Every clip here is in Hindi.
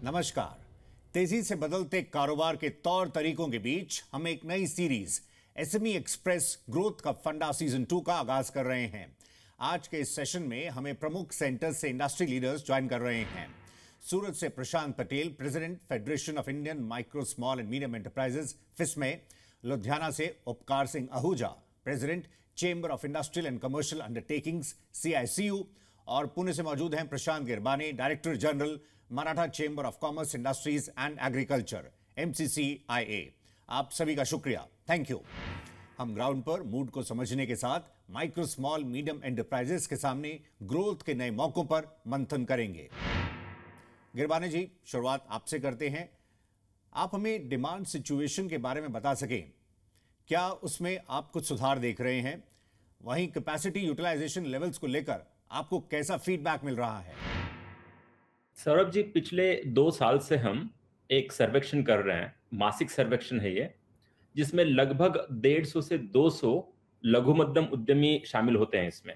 नमस्कार। तेजी से बदलते कारोबार के तौर तरीकों के बीच हम एक नई सीरीज एसएमई एक्सप्रेस ग्रोथ का फंडा सीजन 2 का आगाज कर रहे हैं। आज के इस सेशन में हमें प्रमुख सेंटर्स से इंडस्ट्री लीडर्स ज्वाइन कर रहे हैं। सूरत से Prashant Patel, president federation of Indian micro small and medium enterprises FISME. Ludhiana से Upkar Singh Ahuja, president chamber of industrial and commercial undertakings CICU। और पुणे से मौजूद हैं Prashant Girbani, director general Maratha chamber of commerce, industries and agriculture MCCIA। आप सभी का शुक्रिया, थैंक यू। हम ग्राउंड पर मूड को समझने के साथ माइक्रो स्मॉल मीडियम एंटरप्राइजेस के सामने ग्रोथ के नए मौकों पर मंथन करेंगे। गिरबानी जी, शुरुआत आपसे करते हैं। आप हमें डिमांड सिचुएशन के बारे में बता सकें, क्या उसमें आप कुछ सुधार देख रहे हैं? वहीं कैपेसिटी यूटिलाइजेशन लेवल्स को लेकर आपको कैसा फीडबैक मिल रहा है? सौरभ जी, पिछले 2 साल से हम एक सर्वेक्षण कर रहे हैं, मासिक सर्वेक्षण है ये, जिसमें लगभग 150 से 200 लघु मध्यम उद्यमी शामिल होते हैं। इसमें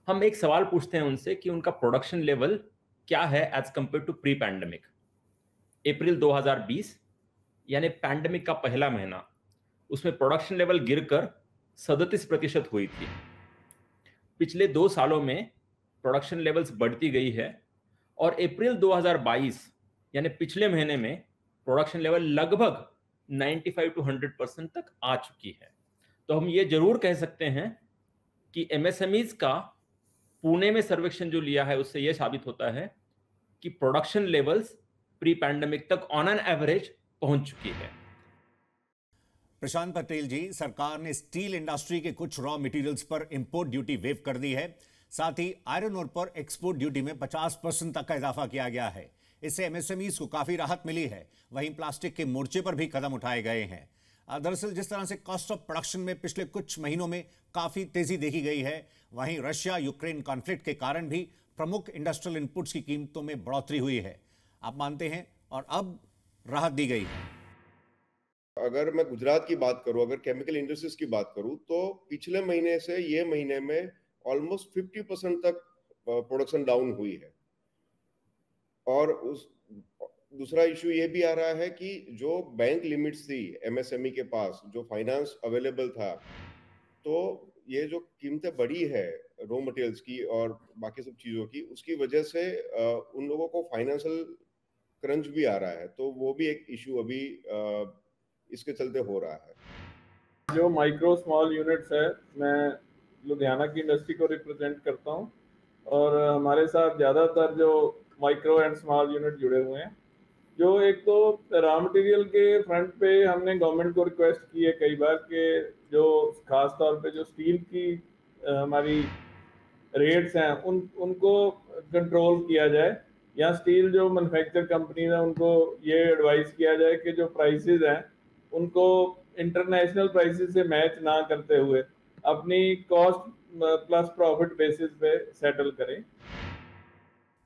हम एक सवाल पूछते हैं उनसे कि उनका प्रोडक्शन लेवल क्या है as compared to pre pandemic. अप्रैल 2020 यानी पैंडेमिक का पहला महीना, उसमें प्रोडक्शन लेवल गिरकर 37% हुई थी। पिछले 2 सालों में प्रोडक्शन लेवल्स बढ़ती गई है और अप्रैल 2022 यानी पिछले महीने में प्रोडक्शन लेवल लगभग 95 to 100% तक आ चुकी है। तो हम ये जरूर कह सकते हैं कि MSMEs का पुणे में सर्वेक्षण जो लिया है उससे यह साबित होता है कि प्रोडक्शन लेवल्स प्री पैंडेमिक तक ऑन एन एवरेज पहुंच चुकी है। प्रशांत पटेल जी, सरकार ने स्टील इंडस्ट्री के कुछ रॉ मटेरियल्स पर इंपोर्ट ड्यूटी वेव कर दी है। साथ ही आयरन ओर पर एक्सपोर्ट ड्यूटी में 50% तक का इजाफा किया गया है। इससे MSMEs को काफी राहत मिली है। वहीं प्लास्टिक के मोर्चे पर भी कदम उठाए गए हैं। दरअसल जिस तरह से कॉस्ट ऑफ प्रोडक्शन में पिछले कुछ महीनों में काफी तेजी देखी गई है, वहीं रशिया यूक्रेन कॉन्फ्लिक्ट के कारण भी प्रमुख इंडस्ट्रियल इनपुट्स की कीमतों में बढ़ोतरी हुई है। आप मानते हैं और अब राहत दी गई है? अगर मैं गुजरात की बात करूं, अगर केमिकल इंडस्ट्रीज की बात करूं, तो पिछले महीने से ये महीने में ऑलमोस्ट 50% तक प्रोडक्शन डाउन हुई है। और उस दूसरा इशू ये भी आ रहा है कि जो बैंक लिमिट्स थी MSME के पास, जो फाइनेंस अवेलेबल था, तो ये जो कीमतें बढ़ी है रॉ मटेरियल्स की और बाकी सब चीज़ों की, उसकी वजह से उन लोगों को फाइनेंशियल क्रंच भी आ रहा है। तो वो भी एक इशू अभी इसके चलते हो रहा है। जो माइक्रो स्मॉल यूनिट्स है, मैं लुधियाना की इंडस्ट्री को रिप्रेजेंट करता हूं और हमारे साथ ज़्यादातर जो माइक्रो एंड स्मॉल यूनिट जुड़े हुए हैं। जो एक तो रॉ मटेरियल के फ्रंट पे हमने गवर्नमेंट को रिक्वेस्ट की है कई बार कि जो खास तौर पे जो स्टील की हमारी रेट्स हैं उनको कंट्रोल किया जाए, या स्टील जो मैन्युफैक्चर कंपनीज है उनको ये एडवाइस किया जाए कि जो प्राइसेस हैं उनको इंटरनेशनल प्राइसेस से मैच ना करते हुए अपनी कॉस्ट प्लस प्रॉफिट बेसिस पे सेटल करें।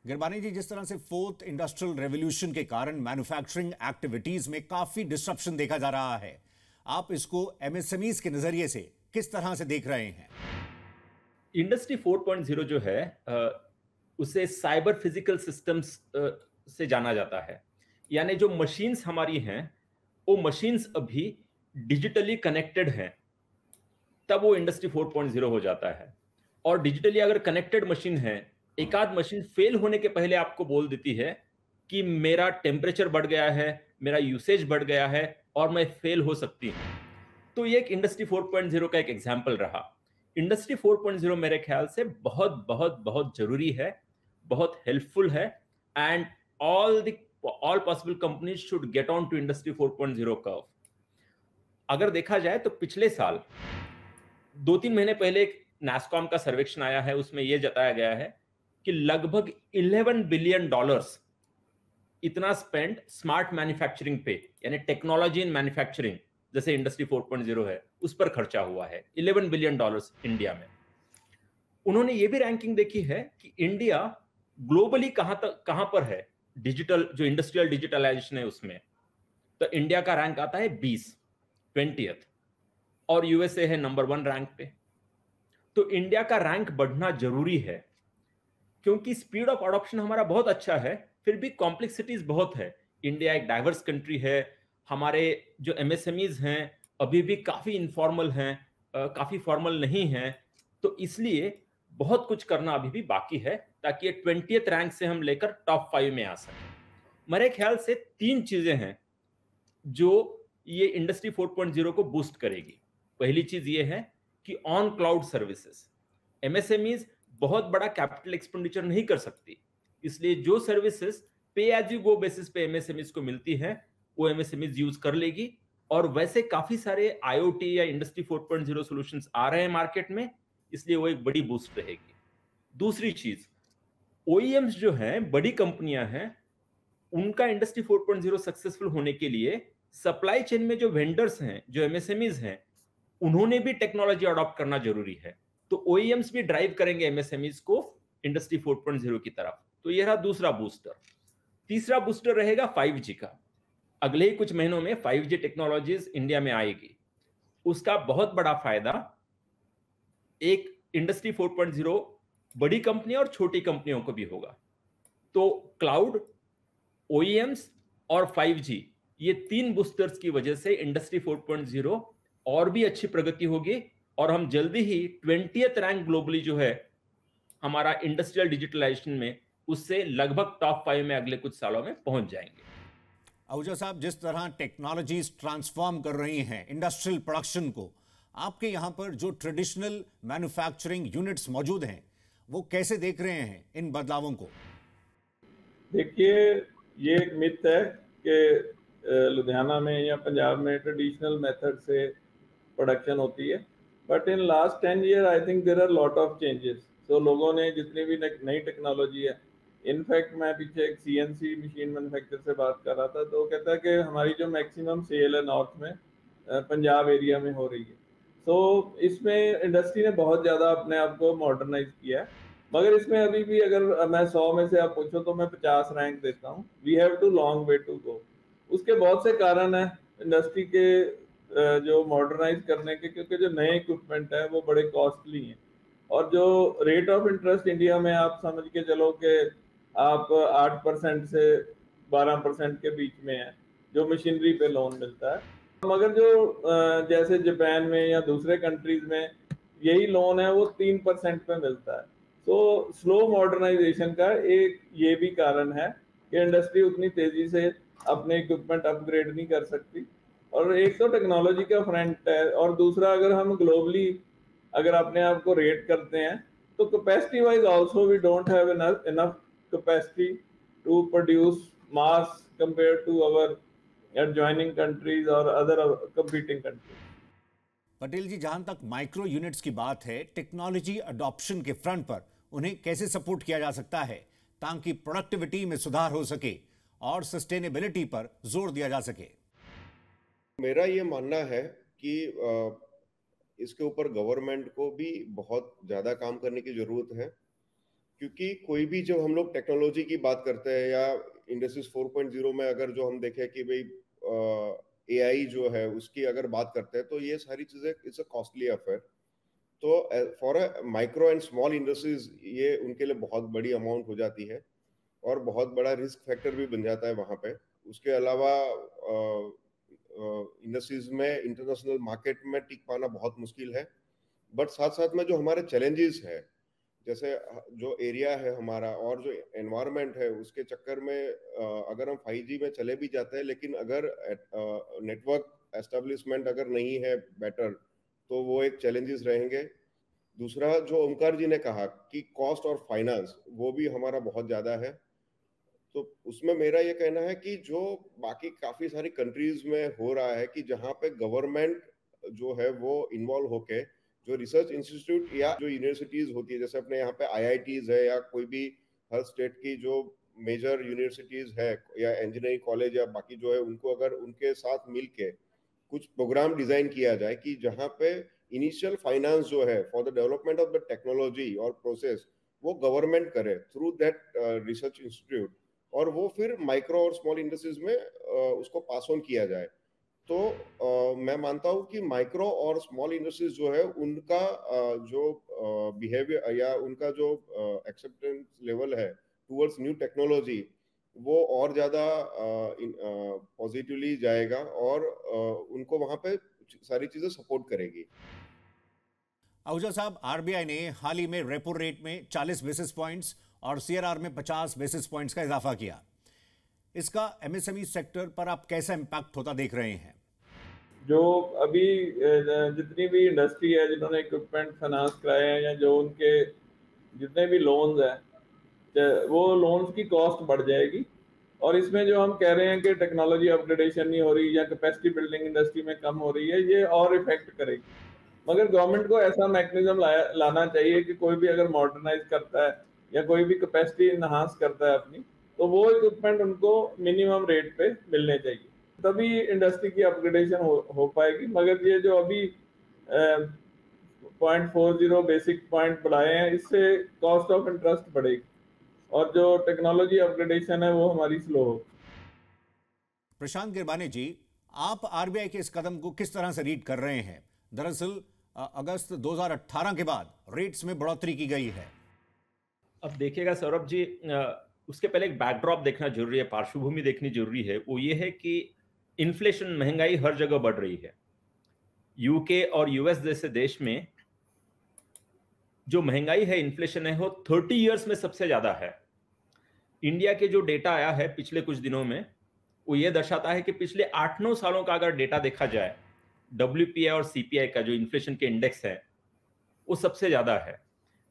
गिरबानी जी, जिस तरह से फोर्थ इंडस्ट्रियल रेवोल्यूशन के कारण मैन्युफैक्चरिंग एक्टिविटीज में काफी डिसरप्शन देखा जा रहा है, आप इसको MSMEs के नजरिए से किस तरह से देख रहे हैं? इंडस्ट्री 4.0 जो है उसे साइबर फिजिकल सिस्टम्स से जाना जाता है। यानी जो मशीन्स हमारी हैं वो मशीन्स अभी डिजिटली कनेक्टेड हैं, तब वो इंडस्ट्री 4.0 हो जाता है। और डिजिटली अगर कनेक्टेड मशीन है, एक आध मशीन फेल होने के पहले आपको बोल देती है कि मेरा टेम्परेचर बढ़ गया है, मेरा यूसेज बढ़ गया है और मैं फेल हो सकती हूं। तो ये एक इंडस्ट्री 4.0 का एक एग्जाम्पल रहा। इंडस्ट्री 4.0 मेरे ख्याल से बहुत बहुत बहुत जरूरी है, बहुत हेल्पफुल है, and all possible companies should get on to industry 4.0 curve. अगर देखा जाए तो पिछले साल 2-3 महीने पहले एक NASSCOM का सर्वेक्षण आया है, उसमें यह जताया गया है कि लगभग $11 बिलियन इतना स्पेंड स्मार्ट मैन्युफैक्चरिंग पे, यानी टेक्नोलॉजी इन मैन्युफैक्चरिंग जैसे इंडस्ट्री 4.0 है उस पर खर्चा हुआ है। $11 बिलियन इंडिया में। उन्होंने ये भी रैंकिंग देखी है कि इंडिया ग्लोबली कहां पर है डिजिटल, जो इंडस्ट्रियल डिजिटलाइजेशन है उसमें। तो इंडिया का रैंक आता है 20th और USA है नंबर 1 रैंक पे। तो इंडिया का रैंक बढ़ना जरूरी है, क्योंकि स्पीड ऑफ अडॉप्शन हमारा बहुत अच्छा है, फिर भी कॉम्प्लेक्सिटीज बहुत है। इंडिया एक डाइवर्स कंट्री है, हमारे जो एमएसएमईज हैं अभी भी काफी इनफॉर्मल हैं, काफी फॉर्मल नहीं हैं, तो इसलिए बहुत कुछ करना अभी भी बाकी है ताकि ये 20th रैंक से हम लेकर टॉप 5 में आ सकें। मेरे ख्याल से 3 चीजें हैं जो ये इंडस्ट्री 4.0 को बूस्ट करेगी। पहली चीज ये है कि ऑन क्लाउड सर्विसेज, एमएसएमईज बहुत बड़ा कैपिटल एक्सपेंडिचर नहीं कर सकती, इसलिए जो सर्विसेज पे एज यू गो बेसिस पे एमएसएमईज को मिलती है वो एमएसएमईज यूज कर लेगी। और वैसे काफी सारे आईओटी या इंडस्ट्री 4.0 सॉल्यूशंस आ रहे हैं मार्केट में, इसलिए वो एक बड़ी बूस्ट रहेगी। दूसरी चीज, ओईएम्स जो हैं, बड़ी कंपनियां हैं, उनका इंडस्ट्री 4.0 सक्सेसफुल होने के लिए सप्लाई चेन में जो वेंडर्स हैं, जो एमएसएमईज हैं, उन्होंने भी टेक्नोलॉजी अडॉप्ट करना जरूरी है। तो ओईएम्स भी ड्राइव करेंगे एमएसएमईज को इंडस्ट्री 4.0 की तरफ। तो यह रहा दूसरा बूस्टर। तीसरा बूस्टर रहेगा 5G का। अगले ही कुछ महीनों में 5G टेक्नोलॉजीज इंडिया में आएगी। उसका बहुत बड़ा फायदा एक इंडस्ट्री 4.0 बड़ी कंपनी और छोटी कंपनियों को भी होगा। तो क्लाउड, ओईएम्स और 5G, ये 3 बूस्टर्स की वजह से इंडस्ट्री 4.0 और भी अच्छी प्रगति होगी और हम जल्दी ही 20th रैंक ग्लोबली जो है हमारा इंडस्ट्रियल डिजिटलाइजेशन में, उससे लगभग टॉप 5 में अगले कुछ सालों में पहुंच जाएंगे। आहूजा साहब, जिस तरह टेक्नोलॉजीज ट्रांसफॉर्म कर रही हैं इंडस्ट्रियल प्रोडक्शन को, आपके यहां पर जो ट्रेडिशनल मैन्युफैक्चरिंग यूनिट्स मौजूद हैं वो कैसे देख रहे हैं इन बदलावों को? देखिए, ये एक मिथ है कि लुधियाना में या पंजाब में ट्रेडिशनल मेथड से प्रोडक्शन होती है, but in last 10 year I think there are lot of changes. तो लोगों ने जितनी भी नई टेक्नोलॉजी है, इनफैक्ट मैं पीछे एक सीएनसी मशीन मैन्युफैक्चर से बात कर रहा था, तो वो कहता है कि हमारी जो मैक्सिमम सेल है नॉर्थ में, पंजाब एरिया में हो रही है। तो इसमें इंडस्ट्री ने बहुत ज़्यादा अपने आप को मॉडर्नाइज किया है, मगर इसमें अभी भी अगर मैं 100 में से आप पूछो तो मैं 50 रैंक देता हूँ। We have to long way to go. उसके बहुत से कारण है इंडस्ट्री के जो मॉडर्नाइज करने के, क्योंकि जो नए इक्विपमेंट है वो बड़े कॉस्टली हैं, और जो रेट ऑफ इंटरेस्ट इंडिया में आप समझ के चलो कि आप 8% से 12% के बीच में है जो मशीनरी पे लोन मिलता है, मगर जो जैसे जापान में या दूसरे कंट्रीज में यही लोन है वो 3% पे मिलता है। तो स्लो मॉडर्नाइजेशन का एक ये भी कारण है कि इंडस्ट्री उतनी तेजी से अपने इक्विपमेंट अपग्रेड नहीं कर सकती। और एक तो टेक्नोलॉजी का फ्रंट है, और दूसरा अगर हम ग्लोबली अगर अपने आप को रेट करते हैं तो capacity wise also we don't have enough capacity to produce mass compare to our adjoining countries or other competing countries. Patel ji, जहां तक माइक्रो यूनिट्स की बात है, टेक्नोलॉजी अडॉप्शन के फ्रंट पर उन्हें कैसे सपोर्ट किया जा सकता है ताकि प्रोडक्टिविटी में सुधार हो सके और सस्टेनेबिलिटी पर जोर दिया जा सके? मेरा ये मानना है कि इसके ऊपर गवर्नमेंट को भी बहुत ज़्यादा काम करने की ज़रूरत है, क्योंकि कोई भी जब हम लोग टेक्नोलॉजी की बात करते हैं या इंडस्ट्रीज 4.0 में अगर जो हम देखें कि भाई एआई जो है उसकी अगर बात करते हैं तो ये सारी चीज़ें इट्स अ कॉस्टली अफेयर। तो for a micro and small industries ये उनके लिए बहुत बड़ी अमाउंट हो जाती है और बहुत बड़ा रिस्क फैक्टर भी बन जाता है वहाँ पे। उसके अलावा इंडस्ट्रीज में इंटरनेशनल मार्केट में टिक पाना बहुत मुश्किल है। बट साथ साथ में जो हमारे चैलेंजेस है, जैसे जो एरिया है हमारा और जो एनवायरनमेंट है, उसके चक्कर में अगर हम 5G में चले भी जाते हैं, लेकिन अगर नेटवर्क एस्टेब्लिशमेंट अगर नहीं है बेटर, तो वो एक चैलेंजेस रहेंगे। दूसरा जो ओमकार जी ने कहा कि कॉस्ट और फाइनेंस, वो भी हमारा बहुत ज़्यादा है। तो उसमें मेरा ये कहना है कि जो बाकी काफ़ी सारी कंट्रीज में हो रहा है कि जहाँ पे गवर्नमेंट जो है वो इन्वॉल्व होके जो रिसर्च इंस्टीट्यूट या जो यूनिवर्सिटीज होती है, जैसे अपने यहाँ पे आईआईटीज है या कोई भी हर स्टेट की जो मेजर यूनिवर्सिटीज है या इंजीनियरिंग कॉलेज या बाकी जो है, उनको अगर उनके साथ मिल के कुछ प्रोग्राम डिजाइन किया जाए कि जहाँ पे इनिशियल फाइनेंस जो है for the development of the technology और प्रोसेस वो गवर्नमेंट करे थ्रू दैट रिसर्च इंस्टीट्यूट, और वो फिर माइक्रो और स्मॉल इंडस्ट्रीज में उसको पास ऑन किया जाए। तो मैं मानता हूँ कि माइक्रो और स्मॉल इंडस्ट्रीज जो है उनका जो बिहेवियर या उनका जो एक्सेप्टेंस लेवल है टुवर्ड्स न्यू टेक्नोलॉजी, वो और ज़्यादा पॉजिटिवली जाएगा और उनको वहाँ पे सारी चीज़ें सपोर्ट करेगी। आहूजा साहब, आरबीआई ने हाल ही में रेपो रेट में 40 बेसिस पॉइंट्स और सीआरआर में 50 बेसिस पॉइंट्स का इजाफा किया। इसका एमएसएमई सेक्टर पर आप कैसा इंपैक्ट होता देख रहे हैं? जो अभी जितनी भी इंडस्ट्री है जिन्होंने इक्विपमेंट फाइनेंस कराए हैं या जो उनके जितने भी लोन्स हैं, वो लोन्स की कॉस्ट बढ़ जाएगी। और इसमें जो हम कह रहे हैं कि टेक्नोलॉजी अपग्रेडेशन नहीं हो रही या कैपेसिटी बिल्डिंग इंडस्ट्री में कम हो रही है, ये और इफेक्ट करेगी। मगर गवर्नमेंट को ऐसा मैकेनिज्म लाना चाहिए कि कोई भी अगर मॉडर्नाइज करता है या कोई भी कैपेसिटी इनहांस करता है अपनी, तो वो इक्विपमेंट उनको मिनिमम रेट पे मिलने चाहिए, तभी इंडस्ट्री की अपग्रेडेशन हो पाएगी। मगर ये जो अभी 0.40 बेसिक पॉइंट बढ़ाए हैं, इससे कॉस्ट ऑफ इंटरेस्ट बढ़ेगी और जो टेक्नोलॉजी अपग्रेडेशन है वो हमारी स्लो हो। प्रशांत गिरबानी जी, आप आरबीआई के इस कदम को किस तरह से रीड कर रहे हैं? दरअसल अगस्त 2018 के बाद रेट्स में बढ़ोतरी की गई है। अब देखिएगा सौरभ जी, उसके पहले एक बैकड्रॉप देखना जरूरी है, पार्श्वभूमि देखनी जरूरी है। वो ये है कि इन्फ्लेशन, महंगाई हर जगह बढ़ रही है। यूके और यूएस जैसे देश में जो महंगाई है, इन्फ्लेशन है, वो 30 इयर्स में सबसे ज्यादा है। इंडिया के जो डेटा आया है पिछले कुछ दिनों में, वो ये दर्शाता है कि पिछले 8-9 सालों का अगर डेटा देखा जाए, WPI और CPI का जो इन्फ्लेशन के इंडेक्स है, वो सबसे ज्यादा है।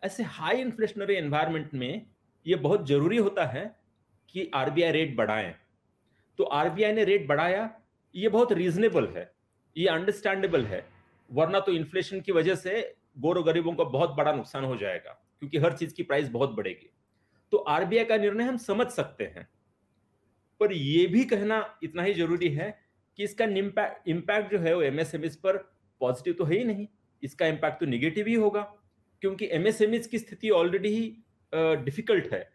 ऐसे हाई इन्फ्लेशनरी एनवायरनमेंट में ये बहुत जरूरी होता है कि आरबीआई रेट बढ़ाएं। तो आरबीआई ने रेट बढ़ाया, ये बहुत रीजनेबल है, ये अंडरस्टैंडेबल है। वरना तो इन्फ्लेशन की वजह से गोरों गरीबों को बहुत बड़ा नुकसान हो जाएगा, क्योंकि हर चीज की प्राइस बहुत बढ़ेगी। तो आरबीआई का निर्णय हम समझ सकते हैं, पर यह भी कहना इतना ही जरूरी है कि इसका इम्पैक्ट जो है वो एमएसएमईज पर पॉजिटिव तो है ही नहीं, इसका इम्पैक्ट तो निगेटिव ही होगा, क्योंकि एमएसएमईज की स्थिति ऑलरेडी ही डिफिकल्ट है,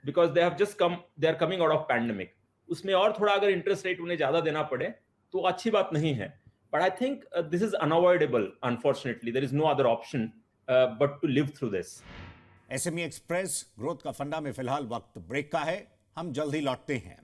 because they are coming out of pandemic. उसमें और थोड़ा अगर इंटरेस्ट रेट उन्हें ज्यादा देना पड़े तो अच्छी बात नहीं है। But I think this is unavoidable, unfortunately there is no other option but to live through this. SME express growth का फंडा में फिलहाल वक्त ब्रेक का है, हम जल्द ही लौटते हैं।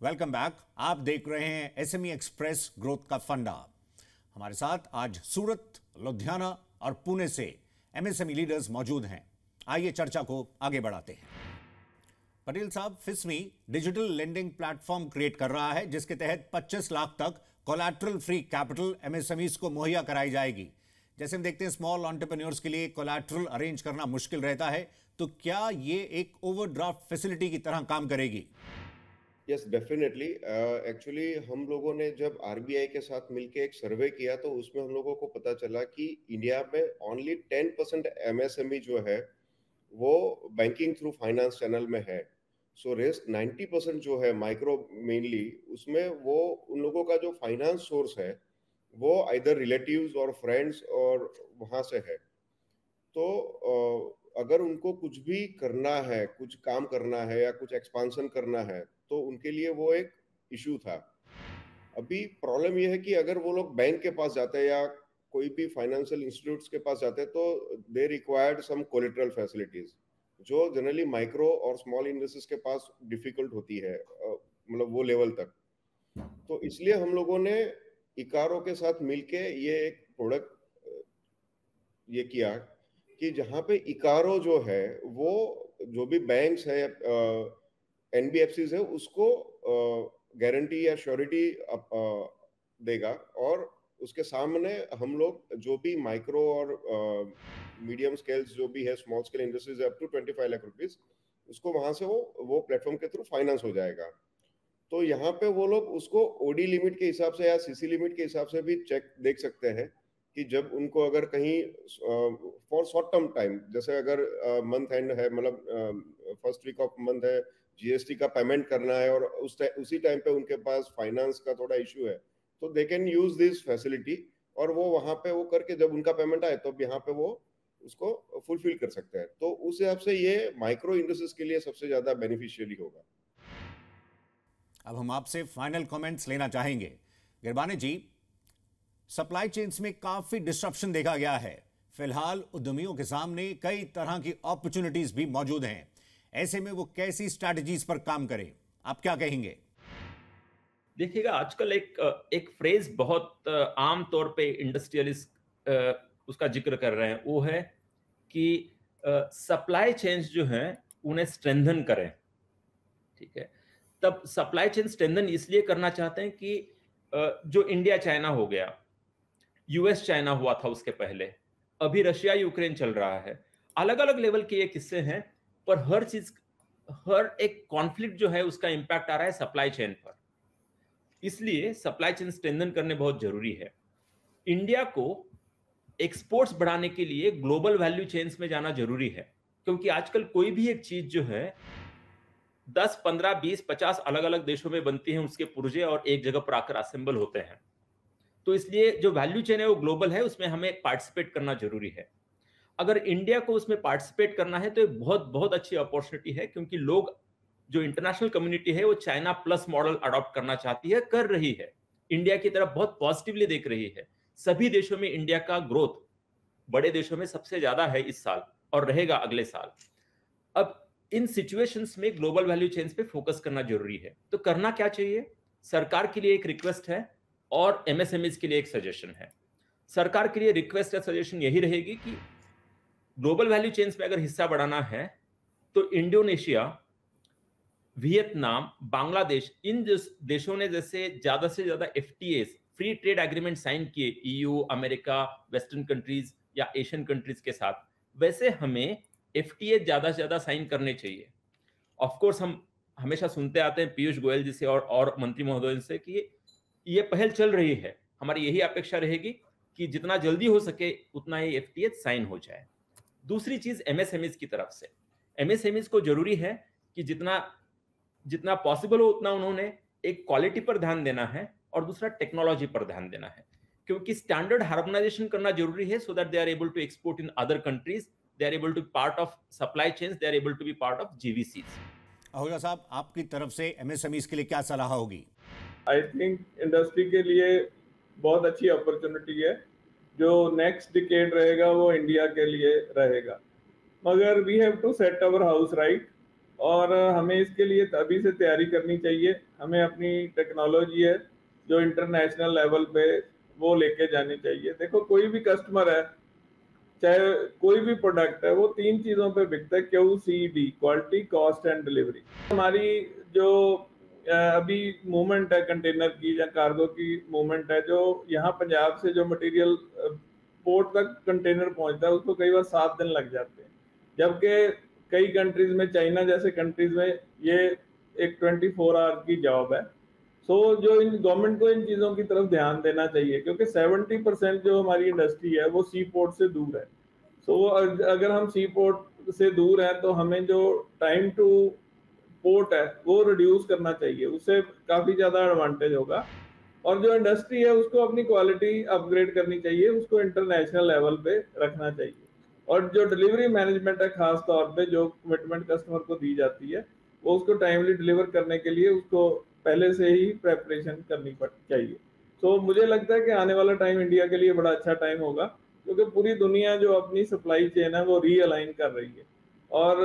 Welcome back. आप देख रहे हैं एसएमई एक्सप्रेस ग्रोथ का फंडा। हमारे साथ आज सूरत, लुधियाना और पुणे से एमएसएमई लीडर्स मौजूद हैं। आइए चर्चा को आगे बढ़ाते हैं। पटेल साहब, फिस्मी डिजिटल लेंडिंग प्लेटफॉर्म क्रिएट कर रहा है जिसके तहत 25 लाख तक कोलैटरल फ्री कैपिटल एमएसएमईज को मुहैया कराई जाएगी। जैसे हम देखते हैं स्मॉल एंटरप्रेन्योर्स के लिए कोलैटरल अरेंज करना मुश्किल रहता है, तो क्या ये एक ओवरड्राफ्ट फैसिलिटी की तरह काम करेगी? Yes, definitely. एक्चुअली हम लोगों ने जब आरबीआई के साथ मिलके एक सर्वे किया तो उसमें हम लोगों को पता चला कि इंडिया में ओनली 10% एमएसएमई जो है वो बैंकिंग थ्रू फाइनेंस चैनल में है। सो रेस्ट 90% जो है माइक्रो मेनली, उसमें वो उन लोगों का जो फाइनेंस सोर्स है वो आइदर रिलेटिव्स और फ्रेंड्स और वहाँ से है। तो अगर उनको कुछ भी करना है, कुछ काम करना है या कुछ एक्सपांशन करना है तो उनके लिए वो एक इशू था। अभी प्रॉब्लम ये है कि अगर वो लोग बैंक के पास जाते हैं या कोई भी फाइनेंशियल इंस्टीट्यूट्स के पास जाते हैं तो they required some collateral facilities, जो जनरली माइक्रो और स्मॉल इंडस्ट्रीज के पास डिफिकल्ट होती है, मतलब वो लेवल तक। तो इसलिए हम लोगों ने इकारो के साथ मिलके ये एक प्रोडक्ट ये किया कि जहाँ पे इकारो जो है वो जो भी बैंक्स है, एनबीएफसीज है, उसको गारंटी या श्योरिटी देगा और उसके सामने हम लोग जो भी माइक्रो और मीडियम स्केल्स जो भी है, small scale industries up to 25 lakh rupees, उसको वहां से वो प्लेटफॉर्म के थ्रू फाइनेंस हो जाएगा। तो यहाँ पे वो लोग उसको ओडी लिमिट के हिसाब से या सीसी लिमिट के हिसाब से भी चेक देख सकते हैं कि जब उनको अगर कहीं फॉर शॉर्ट टर्म टाइम, जैसे अगर मंथ एंड है, मतलब फर्स्ट वीक ऑफ मंथ है, जीएसटी का पेमेंट करना है और उसी टाइम पे उनके पास फाइनेंस का थोड़ा इश्यू है, तो they can use this facility और वो वहां पे वो करके जब उनका पेमेंट आए तो यहाँ पे वो उसको फुलफिल कर सकते हैं। तो उस हिसाब से ये माइक्रो इंडस्ट्रीज के लिए सबसे ज्यादा बेनिफिशियली होगा। अब हम आपसे फाइनल कमेंट्स लेना चाहेंगे। गिरबाने जी, सप्लाई चेन्स में काफी डिस्ट्रप्शन देखा गया है। फिलहाल उद्यमियों के सामने कई तरह की अपॉर्चुनिटीज भी मौजूद हैं। ऐसे में वो कैसी स्ट्रैटेजीज पर काम करें, आप क्या कहेंगे? देखिएगा, आजकल एक फ्रेज बहुत आम तौर पे इंडस्ट्रियलिस्ट उसका जिक्र कर रहे हैं, वो है कि सप्लाई चेन्स जो हैं उन्हें स्ट्रेंथन करें। ठीक है, तब सप्लाई चेन स्ट्रेंथन इसलिए करना चाहते हैं कि जो इंडिया चाइना हो गया, यूएस चाइना हुआ था उसके पहले, अभी रशिया यूक्रेन चल रहा है, अलग अलग लेवल के ये किस्से हैं, पर हर एक कॉन्फ्लिक्ट जो है उसका इंपैक्ट आ रहा है सप्लाई चेन पर। इसलिए सप्लाई चेन स्ट्रेंथन करने बहुत जरूरी है। इंडिया को एक्सपोर्ट्स बढ़ाने के लिए ग्लोबल वैल्यू चेन्स में जाना जरूरी है, क्योंकि आजकल कोई भी एक चीज जो है 10, 15, 20, 50 अलग अलग देशों में बनती हैं, उसके पुर्जे और एक जगह पर आकर असेंबल होते हैं। तो इसलिए जो वैल्यू चेन है वो ग्लोबल है, उसमें हमें पार्टिसिपेट करना जरूरी है। अगर इंडिया को उसमें पार्टिसिपेट करना है तो ये बहुत बहुत अच्छी अपॉर्चुनिटी है, क्योंकि लोग, जो इंटरनेशनल कम्युनिटी है, वो चाइना प्लस मॉडल अडॉप्ट करना चाहती है, कर रही है, इंडिया की तरफ बहुत पॉजिटिवली देख रही है। सभी देशों में इंडिया का ग्रोथ बड़े देशों में सबसे ज्यादा है इस साल और रहेगा अगले साल। अब इन सिचुएशंस में ग्लोबल वैल्यू चेन्स पे फोकस करना जरूरी है। तो करना क्या चाहिए? सरकार के लिए एक रिक्वेस्ट है और एमएसएमईज के लिए एक सजेशन है। सरकार के लिए रिक्वेस्ट या सजेशन यही रहेगी कि ग्लोबल वैल्यू चेन्स में अगर हिस्सा बढ़ाना है तो इंडोनेशिया, वियतनाम, बांग्लादेश, इन देशों ने जैसे ज्यादा से ज्यादा FTS, free trade agreement sign किए ईयू, अमेरिका, वेस्टर्न कंट्रीज या एशियन कंट्रीज के साथ, वैसे हमें एफटीए ज्यादा से ज्यादा साइन करने चाहिए। ऑफ कोर्स हम हमेशा सुनते आते हैं पीयूष गोयल जी से और मंत्री महोदय से कि ये पहल चल रही है। हमारी यही अपेक्षा रहेगी कि जितना जल्दी हो सके उतना ही एफटीए साइन हो जाए। दूसरी चीज एमएसएमईज की तरफ से, एमएसएमईज को जरूरी है कि जितना पॉसिबल हो उतना उन्होंने एक क्वालिटी पर ध्यान देना है और दूसरा टेक्नोलॉजी पर ध्यान देना है, क्योंकि स्टैंडर्ड हार्मोनाइजेशन करना जरूरी है, so that they are able to export in other countries, they are able to be part of supply chains, they are able to be part of GVCs. Ahuja साहब, आपकी तरफ से एमएसएमईज के लिए क्या सलाह होगी? आई थिंक इंडस्ट्री के लिए बहुत अच्छी अपॉर्चुनिटी है। जो नेक्स्ट डिकेड रहेगा वो इंडिया के लिए रहेगा, मगर we have to set our house right, और हमें इसके लिए अभी से तैयारी करनी चाहिए। हमें अपनी टेक्नोलॉजी है जो इंटरनेशनल लेवल पे वो लेके जानी चाहिए। देखो, कोई भी कस्टमर है, चाहे कोई भी प्रोडक्ट है, वो 3 चीजों पे बिकता है, QCD, quality, cost and delivery. हमारी जो अभी मूवमेंट है कंटेनर की या कार्गो की मूवमेंट है, जो यहाँ पंजाब से जो मटेरियल पोर्ट तक कंटेनर पहुंचता है उसको कई बार 7 दिन लग जाते हैं, जबकि कई कंट्रीज में, चाइना जैसे कंट्रीज में, ये एक 24 आवर की जॉब है। सो जो इन गवर्नमेंट को इन चीज़ों की तरफ ध्यान देना चाहिए, क्योंकि 70% जो हमारी इंडस्ट्री है वो सी पोर्ट से दूर है। सो अगर हम सी पोर्ट से दूर हैं तो हमें जो टाइम टू पोर्ट है वो रिड्यूस करना चाहिए, उससे काफ़ी ज़्यादा एडवांटेज होगा। और जो इंडस्ट्री है उसको अपनी क्वालिटी अपग्रेड करनी चाहिए, उसको इंटरनेशनल लेवल पे रखना चाहिए। और जो डिलीवरी मैनेजमेंट है, खास तौर पे जो कमिटमेंट कस्टमर को दी जाती है, वो उसको टाइमली डिलीवर करने के लिए उसको पहले से ही प्रेपरेशन करनी चाहिए। तो मुझे लगता है कि आने वाला टाइम इंडिया के लिए बड़ा अच्छा टाइम होगा, क्योंकि पूरी दुनिया जो अपनी सप्लाई चेन है वो रीअलाइन कर रही है, और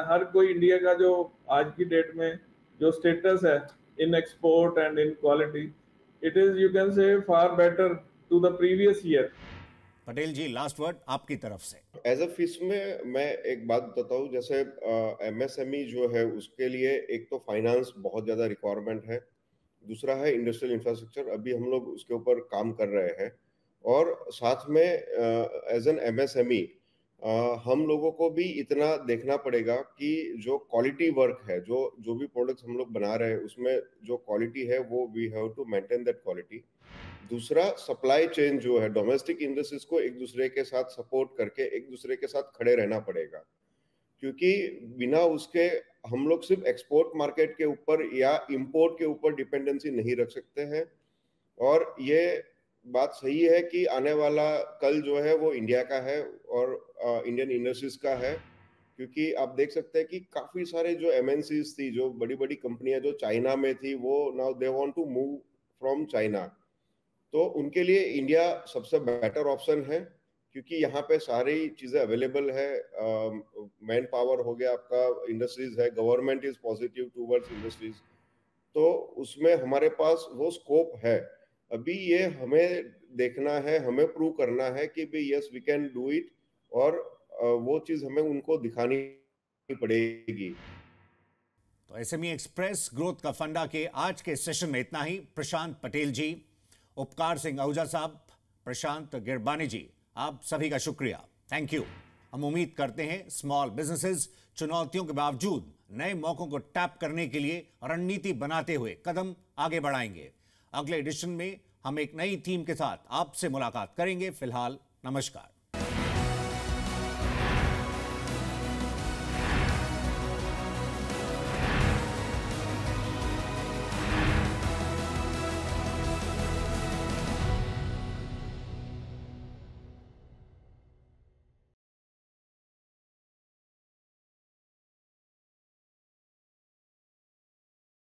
हर कोई इंडिया का जो आज की डेट में जो स्टेटस है in export and in quality, it is, you can say, far better to the previous year. Patel ji, last word आपकी तरफ से। एज अ फिश में मैं एक बात बताता हूँ, जैसे एमएसएमई जो है उसके लिए एक तो फाइनेंस बहुत ज्यादा रिक्वायरमेंट है, दूसरा है इंडस्ट्रियल इंफ्रास्ट्रक्चर, अभी हम लोग उसके ऊपर काम कर रहे हैं। और साथ में एज एन एमएसएमई हम लोगों को भी इतना देखना पड़ेगा कि जो क्वालिटी वर्क है, जो भी प्रोडक्ट्स हम लोग बना रहे हैं उसमें जो क्वालिटी है वो we have to maintain that quality. दूसरा, सप्लाई चेन जो है, डोमेस्टिक इंडस्ट्रीज को एक दूसरे के साथ सपोर्ट करके एक दूसरे के साथ खड़े रहना पड़ेगा। क्योंकि बिना उसके हम लोग सिर्फ एक्सपोर्ट मार्केट के ऊपर या इंपोर्ट के ऊपर डिपेंडेंसी नहीं रख सकते हैं। और ये बात सही है कि आने वाला कल जो है वो इंडिया का है और इंडियन इंडस्ट्रीज का है, क्योंकि आप देख सकते हैं कि काफी सारे जो एमएनसीज थी, जो बड़ी बड़ी कंपनियां जो चाइना में थी, वो now they want to move from China. तो उनके लिए इंडिया सबसे बेटर ऑप्शन है, क्योंकि यहाँ पे सारी चीजें अवेलेबल है। मैन पावर हो गया आपका, इंडस्ट्रीज है, government is positive towards industries, तो उसमें हमारे पास वो स्कोप है। अभी ये हमें देखना है, हमें प्रूव करना है कि भाई yes we can do it, और वो चीज हमें उनको दिखानी पड़ेगी। तो एसएमई एक्सप्रेस ग्रोथ का फंडा के आज के सेशन में इतना ही। प्रशांत पटेल जी, उपकार सिंह आहूजा साहब, प्रशांत गिरबानी जी, आप सभी का शुक्रिया, थैंक यू। हम उम्मीद करते हैं स्मॉल बिजनेसेस चुनौतियों के बावजूद नए मौकों को टैप करने के लिए रणनीति बनाते हुए कदम आगे बढ़ाएंगे। अगले एडिशन में हम एक नई थीम के साथ आपसे मुलाकात करेंगे। फिलहाल नमस्कार।